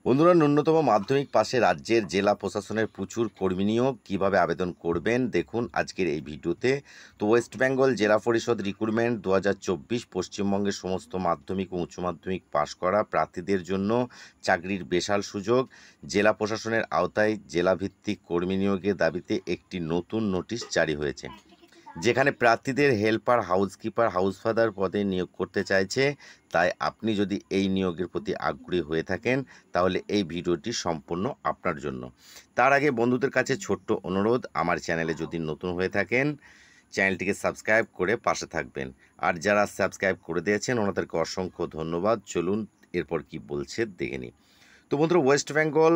বন্ধুরা, ন্যূনতম মাধ্যমিক পাশে রাজ্যের জেলা প্রশাসনের প্রচুর কর্মী নিয়োগ কীভাবে আবেদন করবেন দেখুন আজকের এই ভিডিওতে। তো ওয়েস্ট বেঙ্গল জেলা পরিষদ রিক্রুটমেন্ট 2024 পশ্চিমবঙ্গের সমস্ত মাধ্যমিক ও উচ্চ মাধ্যমিক পাশ করা প্রার্থীদের জন্য চাকরির বিশাল সুযোগ। জেলা প্রশাসনের আওতায় জেলাভিত্তিক কর্মী নিয়োগের দাবিতে একটি নতুন নোটিশ জারি হয়েছে, যেখানে প্রার্থীদের হেল্পার, হাউসকিপার, হাউসফাদার পদে নিয়োগ করতে চাইছে। তাই আপনি যদি এই নিয়োগের প্রতি আগ্রহী হয়ে থাকেন তাহলে এই ভিডিওটি সম্পূর্ণ আপনার জন্য। তার আগে বন্ধুদের কাছে ছোট্ট অনুরোধ, আমার চ্যানেলে যদি নতুন হয়ে থাকেন চ্যানেলটিকে সাবস্ক্রাইব করে পাশে থাকবেন, আর যারা সাবস্ক্রাইব করে দিয়েছেন ওনাদেরকে অসংখ্য ধন্যবাদ। চলুন এরপর কি বলছে দেখে নিই। তো বন্ধুরা, ওয়েস্ট বেঙ্গল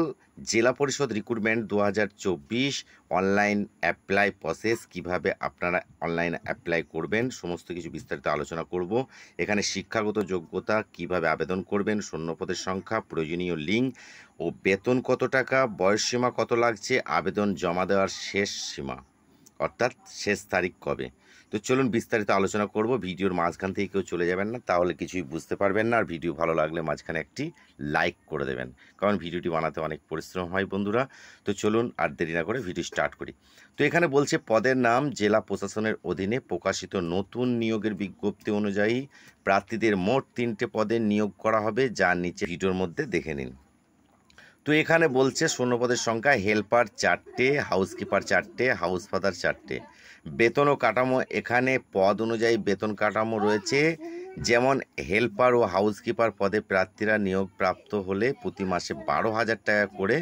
জেলা পরিষদ রিক্রুটমেন্ট 2024 অনলাইন অ্যাপ্লাই প্রসেস, কিভাবে আপনারা অনলাইন অ্যাপ্লাই করবেন সমস্ত কিছু বিস্তারিত আলোচনা করব। এখানে শিক্ষাগত যোগ্যতা, কিভাবে আবেদন করবেন, শূন্যপদের সংখ্যা, প্রয়োজনীয় লিঙ্ক ও বেতন কত টাকা, বয়সসীমা কত লাগছে, আবেদন জমা দেওয়ার শেষ সীমা অর্থাৎ শেষ তারিখ কবে। তো চলুন বিস্তারিত আলোচনা করব। ভিডিওর মাঝখান থেকে কেউ চলে যাবেন না, তাহলে কিছুই বুঝতে পারবেন না। আর ভিডিও ভালো লাগলে মাঝখানে একটি লাইক করে দেবেন, কারণ ভিডিওটি বানাতে অনেক পরিশ্রম হয় বন্ধুরা। তো চলুন আর দেরি না করে ভিডিও স্টার্ট করি। তো এখানে বলছে পদের নাম, জেলা প্রশাসনের অধীনে প্রকাশিত নতুন নিয়োগের বিজ্ঞপ্তি অনুযায়ী প্রার্থীদের মোট 3টে পদে নিয়োগ করা হবে, যা নিচে ভিডিওর মধ্যে দেখে নিন। তো এখানে বলছে শূন্যপদের সংখ্যা হেল্পার 4টে, হাউসকিপার 4টে, হাউসফাদার 4টে। বেতন ও কাঠামো, এখানে পদ অনুযায়ী বেতন কাঠামো রয়েছে। যেমন হেল্পার ও হাউসকিপার পদে প্রার্থীরা নিয়োগপ্রাপ্ত হলে প্রতি মাসে 12,000 টাকা করে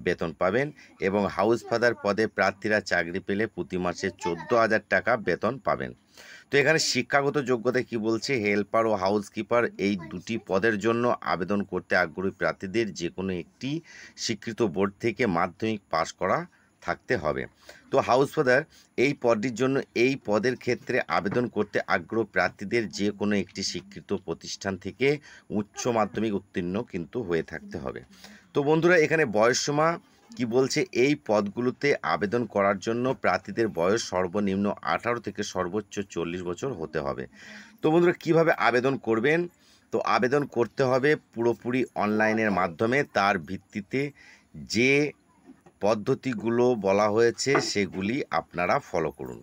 বেতন পাবেন, এবং হাউসফাদার পদে প্রার্থীরা চাকরি পেলে প্রতি মাসে 14,000 টাকা বেতন পাবেন। তো এখানে শিক্ষাগত যোগ্যতা কি বলছে, হেল্পার ও হাউসকিপার এই দুটি পদের জন্য আবেদন করতে আগ্রহী প্রার্থীদের যে কোনো একটি স্বীকৃত বোর্ড থেকে মাধ্যমিক পাশ করা থাকতে হবে। তো হাউসফাদার এই পদটির জন্য এই পদের ক্ষেত্রে আবেদন করতে আগ্রহ প্রার্থীদের যে কোনো একটি স্বীকৃত প্রতিষ্ঠান থেকে উচ্চ মাধ্যমিক উত্তীর্ণ কিন্তু হয়ে থাকতে হবে। তো বন্ধুরা, এখানে বয়সসীমা কি বলছে, এই পদগুলোতে আবেদন করার জন্য প্রার্থীদের বয়স সর্বনিম্ন 18 থেকে সর্বোচ্চ 40 বছর হতে হবে। তো বন্ধুরা, কিভাবে আবেদন করবেন? তো আবেদন করতে হবে পুরোপুরি অনলাইনের মাধ্যমে। তার ভিত্তিতে যে পদ্ধতিগুলো বলা হয়েছে সেগুলি আপনারা ফলো করুন।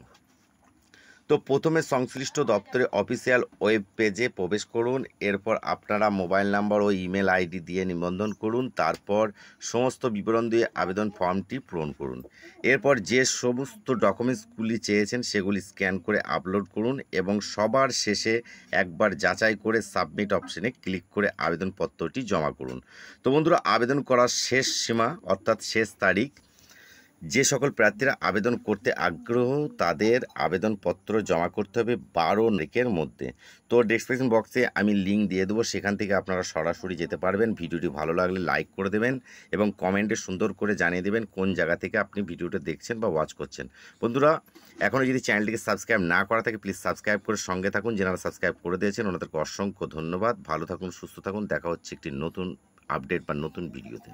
তো প্রথমে সংশ্লিষ্ট দপ্তরে অফিসিয়াল ওয়েব পেজে প্রবেশ করুন। এরপর আপনারা মোবাইল নাম্বার ও ইমেল আইডি দিয়ে নিবন্ধন করুন। তারপর সমস্ত বিবরণ দিয়ে আবেদন ফর্মটি পূরণ করুন। এরপর যে সমস্ত ডকুমেন্টসগুলি চেয়েছেন সেগুলি স্ক্যান করে আপলোড করুন, এবং সবার শেষে একবার যাচাই করে সাবমিট অপশনে ক্লিক করে আবেদনপত্রটি জমা করুন। তো বন্ধুরা, আবেদন করার শেষ সীমা অর্থাৎ শেষ তারিখ, যে সকল প্রার্থীরা আবেদন করতে আগ্রহ তাদের আবেদনপত্র জমা করতে হবে 12 তারিখের মধ্যে। তো ডেসক্রিপশন বক্সে আমি লিঙ্ক দিয়ে দেবো, সেখান থেকে আপনারা সরাসরি যেতে পারবেন। ভিডিওটি ভালো লাগলে লাইক করে দেবেন এবং কমেন্টে সুন্দর করে জানিয়ে দেবেন কোন জায়গা থেকে আপনি ভিডিওটা দেখছেন বা ওয়াচ করছেন। বন্ধুরা, এখনও যদি চ্যানেলটিকে সাবস্ক্রাইব না করা থাকে প্লিজ সাবস্ক্রাইব করে সঙ্গে থাকুন। যারা সাবস্ক্রাইব করে দিয়েছেন ওনাদেরকে অসংখ্য ধন্যবাদ। ভালো থাকুন, সুস্থ থাকুন। দেখা হচ্ছে একটি নতুন আপডেট বা নতুন ভিডিওতে।